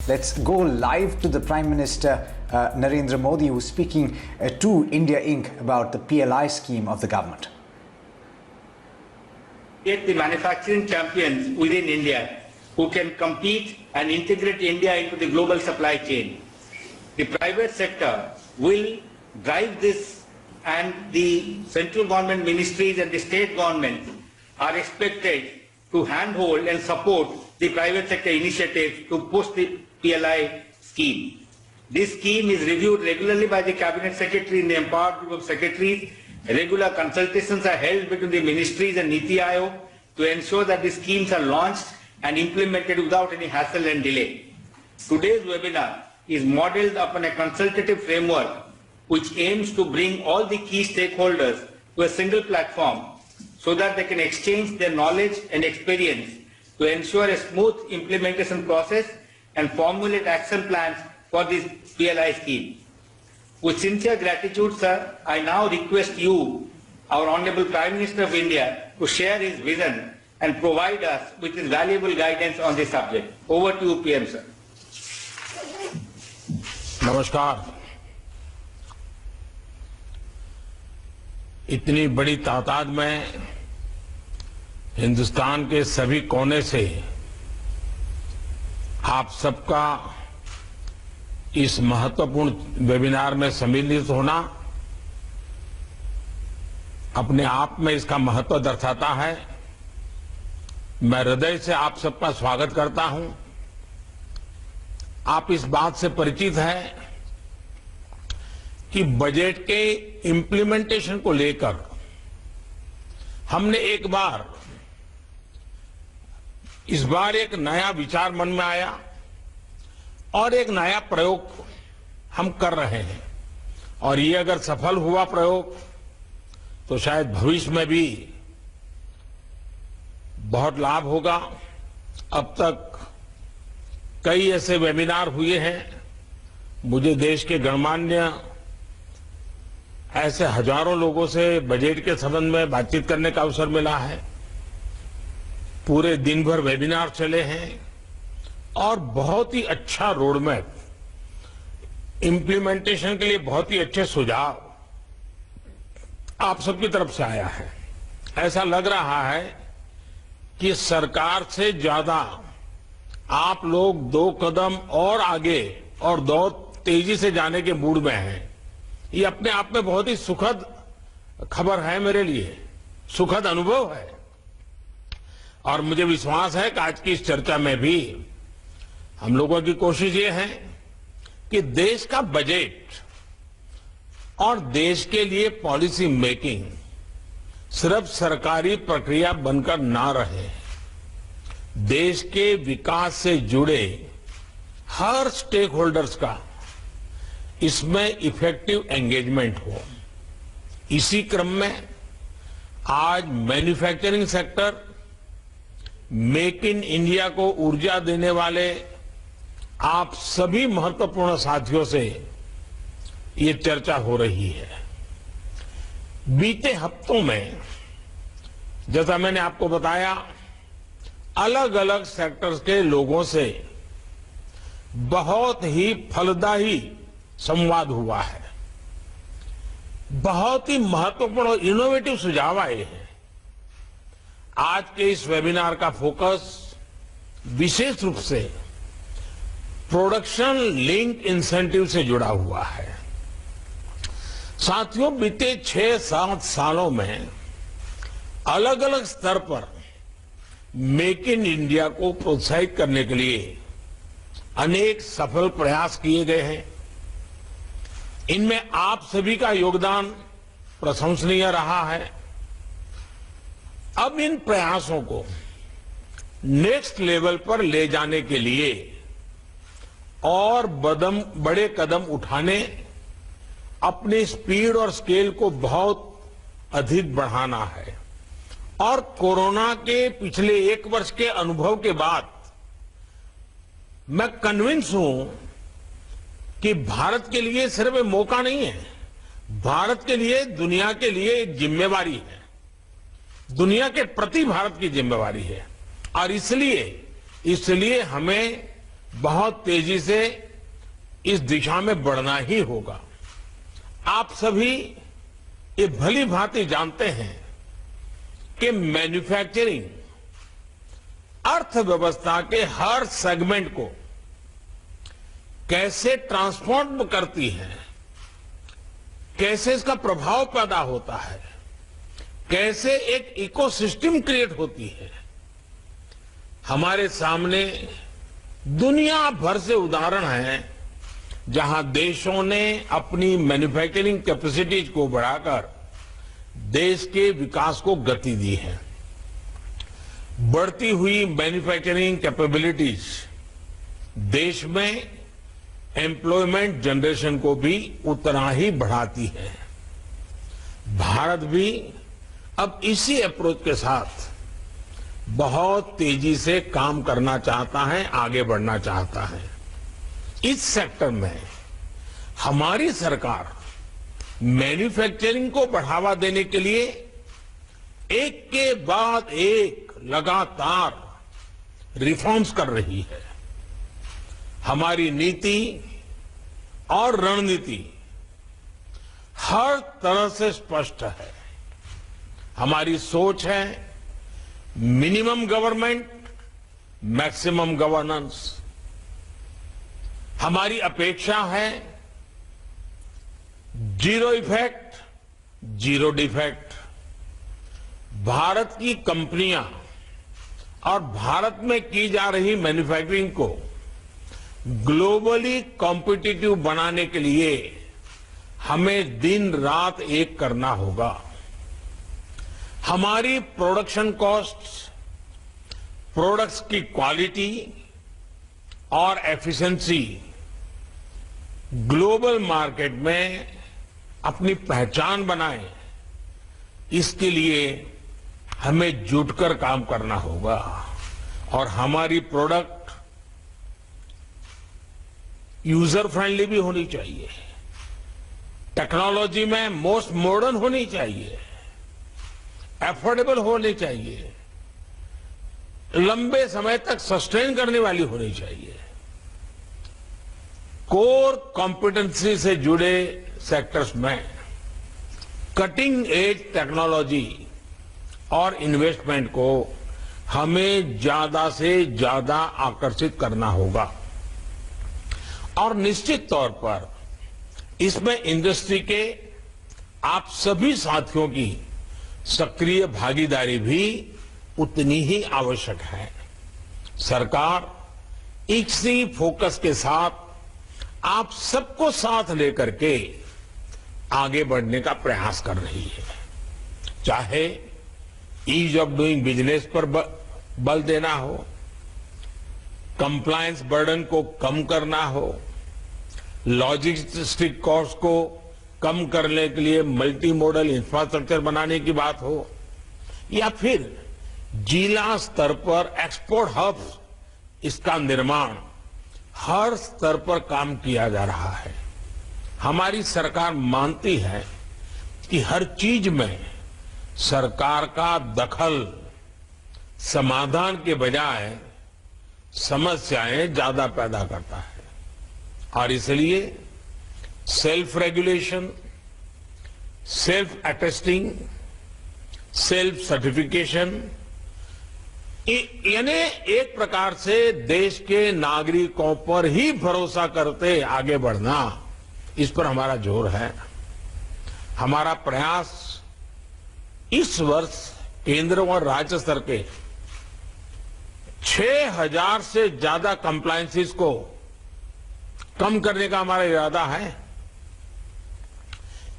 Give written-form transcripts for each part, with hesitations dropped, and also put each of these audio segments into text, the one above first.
Let's go live to the Prime Minister Narendra Modi, who's speaking to India Inc. about the PLI scheme of the government. Get the manufacturing champions within India who can compete and integrate India into the global supply chain. The private sector will drive this, and the central government ministries and the state governments are expected to handhold and support the private sector initiatives to push the PLI scheme. This scheme is reviewed regularly by the Cabinet Secretary in the empowered group of secretaries. Regular consultations are held between the ministries and NITI Aayog to ensure that the schemes are launched and implemented without any hassle and delay. Today's webinar is modeled upon a consultative framework which aims to bring all the key stakeholders to a single platform so that they can exchange their knowledge and experience to ensure a smooth implementation process and formulate action plans for this PLI scheme. With sincere gratitude, sir, I now request you, our Honorable Prime Minister of India, to share his vision and provide us with his valuable guidance on this subject. Over to you, PM, sir. नमस्कार। इतनी बड़ी तादाद में हिंदुस्तान के सभी कोने से आप सबका इस महत्वपूर्ण वेबिनार में सम्मिलित होना अपने आप में इसका महत्व दर्शाता है। मैं हृदय से आप सबका स्वागत करता हूं। आप इस बात से परिचित हैं कि बजट के इम्प्लीमेंटेशन को लेकर हमने इस बार एक नया विचार मन में आया और एक नया प्रयोग हम कर रहे हैं, और ये अगर सफल हुआ प्रयोग तो शायद भविष्य में भी बहुत लाभ होगा। अब तक कई ऐसे वेबिनार हुए हैं। मुझे देश के गणमान्य ऐसे हजारों लोगों से बजट के संबंध में बातचीत करने का अवसर मिला है। पूरे दिन भर वेबिनार चले हैं और बहुत ही अच्छा रोडमैप, इम्प्लीमेंटेशन के लिए बहुत ही अच्छे सुझाव आप सबकी तरफ से आया है। ऐसा लग रहा है कि सरकार से ज्यादा आप लोग 2 कदम और आगे और 2 तेजी से जाने के मूड में हैं। ये अपने आप में बहुत ही सुखद खबर है, मेरे लिए सुखद अनुभव है। और मुझे विश्वास है कि आज की इस चर्चा में भी हम लोगों की कोशिश ये है कि देश का बजट और देश के लिए पॉलिसी मेकिंग सिर्फ सरकारी प्रक्रिया बनकर ना रहे। देश के विकास से जुड़े हर स्टेक होल्डर्स का इसमें इफेक्टिव एंगेजमेंट हो। इसी क्रम में आज manufacturing sector, make in India को ऊर्जा देने वाले आप सभी महत्वपूर्ण साथियों से ये चर्चा हो रही है। बीते हफ्तों में जैसा मैंने आपको बताया, अलग अलग सेक्टर्स के लोगों से बहुत ही फलदायी संवाद हुआ है। बहुत ही महत्वपूर्ण और इनोवेटिव सुझाव आए हैं। आज के इस वेबिनार का फोकस विशेष रूप से प्रोडक्शन लिंक इंसेंटिव से जुड़ा हुआ है। साथियों, बीते 6-7 सालों में अलग अलग स्तर पर मेक इन इंडिया को प्रोत्साहित करने के लिए अनेक सफल प्रयास किए गए हैं। इनमें आप सभी का योगदान प्रशंसनीय रहा है। अब इन प्रयासों को नेक्स्ट लेवल पर ले जाने के लिए और बड़े कदम उठाने, अपनी स्पीड और स्केल को बहुत अधिक बढ़ाना है। और कोरोना के पिछले 1 वर्ष के अनुभव के बाद मैं कन्विंस हूं कि भारत के लिए सिर्फ एक मौका नहीं है, भारत के लिए, दुनिया के लिए एक जिम्मेवारी है। दुनिया के प्रति भारत की जिम्मेवारी है। और इसलिए हमें बहुत तेजी से इस दिशा में बढ़ना ही होगा। आप सभी ये भली भांति जानते हैं कि मैन्युफैक्चरिंग अर्थव्यवस्था के हर सेगमेंट को कैसे ट्रांसफॉर्म करती है, कैसे इसका प्रभाव पैदा होता है, कैसे एक इकोसिस्टम क्रिएट होती है। हमारे सामने दुनिया भर से उदाहरण हैं जहां देशों ने अपनी मैन्युफैक्चरिंग कैपेसिटीज को बढ़ाकर देश के विकास को गति दी है। बढ़ती हुई मैन्युफैक्चरिंग कैपेबिलिटीज देश में एम्प्लॉयमेंट जनरेशन को भी उतना ही बढ़ाती है। भारत भी अब इसी अप्रोच के साथ बहुत तेजी से काम करना चाहता है, आगे बढ़ना चाहता है। इस सेक्टर में हमारी सरकार मैन्युफैक्चरिंग को बढ़ावा देने के लिए एक के बाद एक लगातार रिफॉर्म्स कर रही है। हमारी नीति और रणनीति हर तरह से स्पष्ट है। हमारी सोच है मिनिमम गवर्नमेंट, मैक्सिमम गवर्नेंस। हमारी अपेक्षा है zero effect, zero defect. Bharat की कंपनियां और भारत में की जा रही मैन्युफैक्चरिंग को ग्लोबली कॉम्पिटिटिव बनाने के लिए हमें दिन रात एक करना होगा। हमारी प्रोडक्शन कॉस्ट्स, प्रोडक्ट्स की क्वालिटी और एफिशिएंसी ग्लोबल मार्केट में अपनी पहचान बनाए, इसके लिए हमें जुटकर काम करना होगा। और हमारी प्रोडक्ट यूजर फ्रेंडली भी होनी चाहिए, टेक्नोलॉजी में मोस्ट मॉडर्न होनी चाहिए, एफोर्डेबल होनी चाहिए, लंबे समय तक सस्टेन करने वाली होनी चाहिए। कोर कॉम्पिटेंसी से जुड़े सेक्टर्स में कटिंग एज टेक्नोलॉजी और इन्वेस्टमेंट को हमें ज्यादा से ज्यादा आकर्षित करना होगा। और निश्चित तौर पर इसमें इंडस्ट्री के आप सभी साथियों की सक्रिय भागीदारी भी उतनी ही आवश्यक है। सरकार इसी फोकस के साथ आप सबको साथ लेकर के आगे बढ़ने का प्रयास कर रही है। चाहे ईज ऑफ डूइंग बिजनेस पर बल देना हो, कंप्लायंस बर्डन को कम करना हो, लॉजिस्टिक कॉस्ट को कम करने के लिए मल्टी मॉडल इंफ्रास्ट्रक्चर बनाने की बात हो, या फिर जिला स्तर पर एक्सपोर्ट हब इसका निर्माण, हर स्तर पर काम किया जा रहा है। हमारी सरकार मानती है कि हर चीज में सरकार का दखल समाधान के बजाय समस्याएं ज्यादा पैदा करता है। और इसलिए self regulation, self attesting, self certification, यानी एक प्रकार से देश के नागरिकों पर ही भरोसा करते आगे बढ़ना, इस पर हमारा जोर है। हमारा प्रयास इस वर्ष केंद्र और राज्य स्तर के 6000 से ज्यादा कंप्लायंसेस को कम करने का हमारा इरादा है।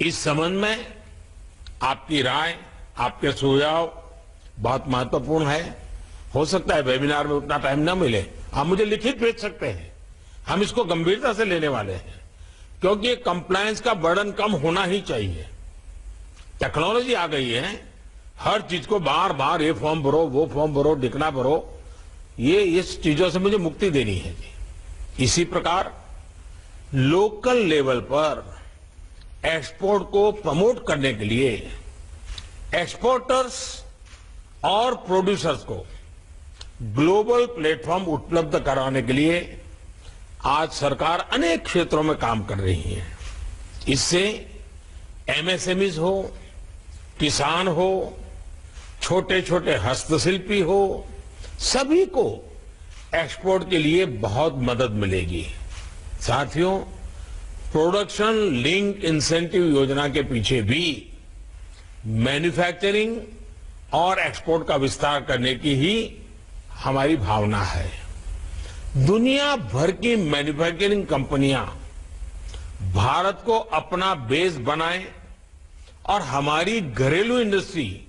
इस संबंध में आपकी राय, आपके सुझाव बहुत महत्वपूर्ण है। हो सकता है वेबिनार में उतना टाइम न मिले, आप मुझे लिखित भेज सकते हैं। हम इसको गंभीरता से लेने वाले हैं, क्योंकि कंप्लायंस का बर्डन कम होना ही चाहिए। टेक्नोलॉजी आ गई है, हर चीज को बार बार ये फॉर्म भरो, वो फॉर्म भरो, दिखना भरो, ये इस चीजों से मुझे मुक्ति देनी है जी। इसी प्रकार लोकल लेवल पर एक्सपोर्ट को प्रमोट करने के लिए एक्सपोर्टर्स और प्रोड्यूसर्स को ग्लोबल प्लेटफॉर्म उपलब्ध कराने के लिए आज सरकार अनेक क्षेत्रों में काम कर रही है। इससे एमएसएमईज हो, किसान हो, छोटे छोटे हस्तशिल्पी हो, सभी को एक्सपोर्ट के लिए बहुत मदद मिलेगी। साथियों, प्रोडक्शन लिंक इंसेंटिव योजना के पीछे भी मैन्युफैक्चरिंग और एक्सपोर्ट का विस्तार करने की ही हमारी भावना है। दुनिया भर की मैन्युफैक्चरिंग कंपनियां भारत को अपना बेस बनाएं और हमारी घरेलू इंडस्ट्री,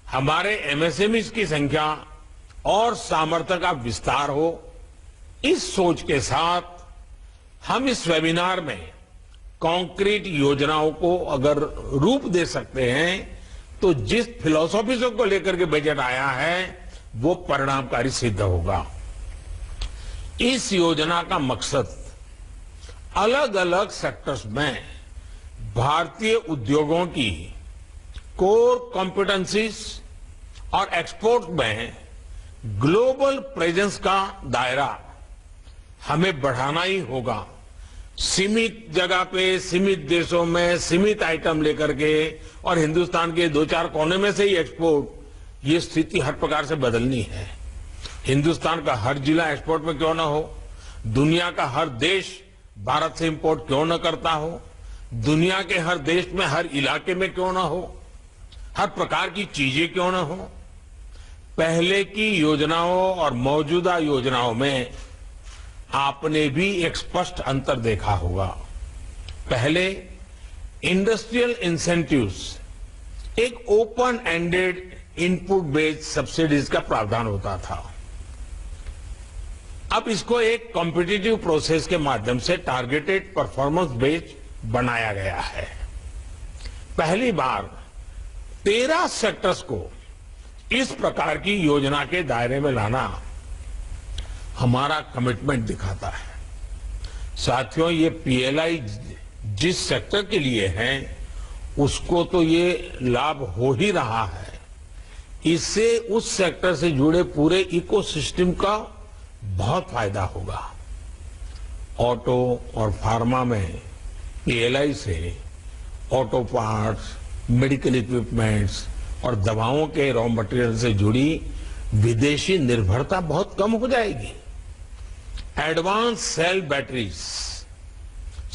हमारे एमएसएमईज की संख्या और सामर्थ्य का विस्तार हो। इस सोच के साथ हम इस वेबिनार में कॉन्क्रीट योजनाओं को अगर रूप दे सकते हैं तो जिस फिलॉसफी को लेकर के बजट आया है वो परिणामकारी सिद्ध होगा। इस योजना का मकसद अलग अलग सेक्टर्स में भारतीय उद्योगों की कोर कॉम्पिटेंसीज और एक्सपोर्ट में ग्लोबल प्रेजेंस का दायरा हमें बढ़ाना ही होगा। सीमित जगह पे, सीमित देशों में, सीमित आइटम लेकर के और हिंदुस्तान के 2-4 कोने में से ही एक्सपोर्ट, ये स्थिति हर प्रकार से बदलनी है। हिंदुस्तान का हर जिला एक्सपोर्ट में क्यों ना हो, दुनिया का हर देश भारत से इंपोर्ट क्यों न करता हो, दुनिया के हर देश में, हर इलाके में क्यों ना हो, हर प्रकार की चीजें क्यों ना हो। पहले की योजनाओं और मौजूदा योजनाओं में आपने भी एक स्पष्ट अंतर देखा होगा। पहले इंडस्ट्रियल इंसेंटिव्स एक open ended input based subsidies का प्रावधान होता था। अब इसको एक कॉम्पिटिटिव प्रोसेस के माध्यम से टारगेटेड परफॉर्मेंस बेस्ड बनाया गया है। पहली बार 13 सेक्टर्स को इस प्रकार की योजना के दायरे में लाना हमारा कमिटमेंट दिखाता है। साथियों, ये पीएलआई जिस सेक्टर के लिए है उसको तो ये लाभ हो ही रहा है, इससे उस सेक्टर से जुड़े पूरे इकोसिस्टम का बहुत फायदा होगा। ऑटो और फार्मा में पीएलआई से ऑटो पार्ट्स, मेडिकल इक्विपमेंट्स और दवाओं के रॉ मटेरियल से जुड़ी विदेशी निर्भरता बहुत कम हो जाएगी। Advance cell batteries,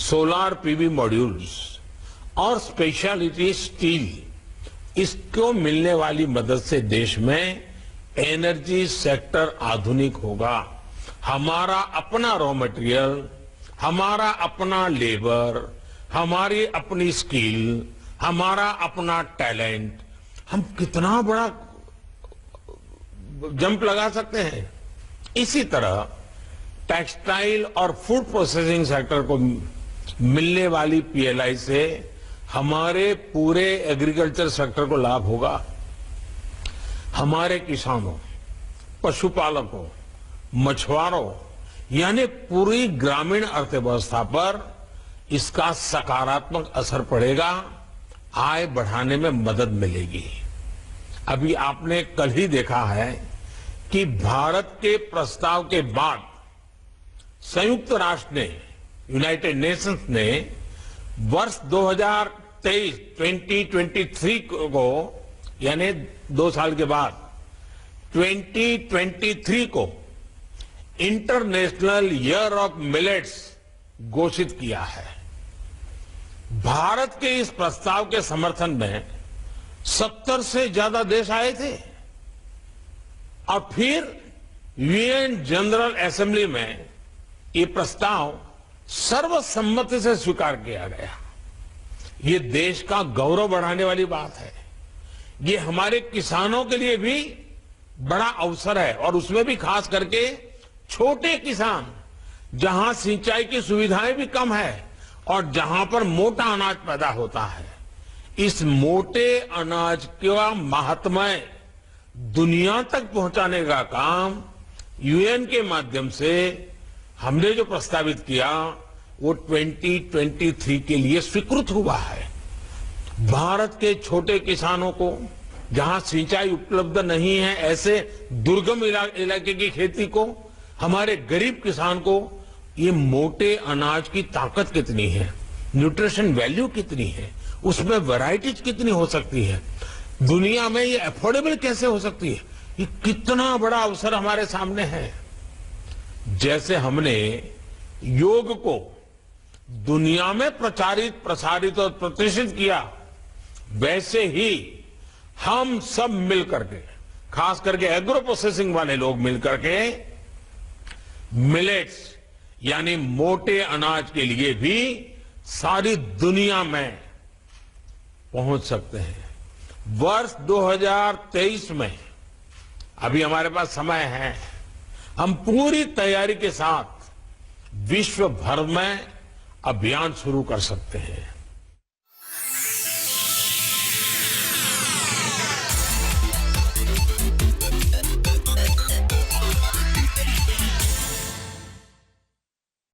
solar PV modules और स्पेशलिटी स्टील, इसको मिलने वाली मदद से देश में एनर्जी सेक्टर आधुनिक होगा। हमारा अपना रॉ मटेरियल, हमारा अपना लेबर, हमारी अपनी स्किल, हमारा अपना टैलेंट, हम कितना बड़ा जंप लगा सकते हैं। इसी तरह टेक्सटाइल और फूड प्रोसेसिंग सेक्टर को मिलने वाली पीएलआई से हमारे पूरे एग्रीकल्चर सेक्टर को लाभ होगा। हमारे किसानों, पशुपालकों, मछुआरों यानी पूरी ग्रामीण अर्थव्यवस्था पर इसका सकारात्मक असर पड़ेगा, आय बढ़ाने में मदद मिलेगी। अभी आपने कल ही देखा है कि भारत के प्रस्ताव के बाद संयुक्त राष्ट्र ने, यूनाइटेड नेशंस ने वर्ष 2023 को यानी 2 साल के बाद 2023 को इंटरनेशनल ईयर ऑफ मिलेट्स घोषित किया है। भारत के इस प्रस्ताव के समर्थन में 70 से ज्यादा देश आए थे और फिर यूएन जनरल असेंबली में ये प्रस्ताव सर्वसम्मति से स्वीकार किया गया। ये देश का गौरव बढ़ाने वाली बात है। ये हमारे किसानों के लिए भी बड़ा अवसर है और उसमें भी खास करके छोटे किसान, जहां सिंचाई की सुविधाएं भी कम है और जहां पर मोटा अनाज पैदा होता है। इस मोटे अनाज का महात्म्य दुनिया तक पहुंचाने का काम यूएन के माध्यम से हमने जो प्रस्तावित किया वो 2023 के लिए स्वीकृत हुआ है। भारत के छोटे किसानों को, जहां सिंचाई उपलब्ध नहीं है, ऐसे दुर्गम इलाके की खेती को, हमारे गरीब किसान को ये मोटे अनाज की ताकत कितनी है, न्यूट्रिशन वैल्यू कितनी है, उसमें वैरायटीज कितनी हो सकती है, दुनिया में ये अफोर्डेबल कैसे हो सकती है, ये कितना बड़ा अवसर हमारे सामने है। जैसे हमने योग को दुनिया में प्रसारित और प्रतिष्ठित किया, वैसे ही हम सब मिलकर के, खास करके एग्रो प्रोसेसिंग वाले लोग मिलकर के मिलेट्स यानी मोटे अनाज के लिए भी सारी दुनिया में पहुंच सकते हैं। वर्ष 2023 में अभी हमारे पास समय है, हम पूरी तैयारी के साथ विश्व भर में अभियान शुरू कर सकते हैं।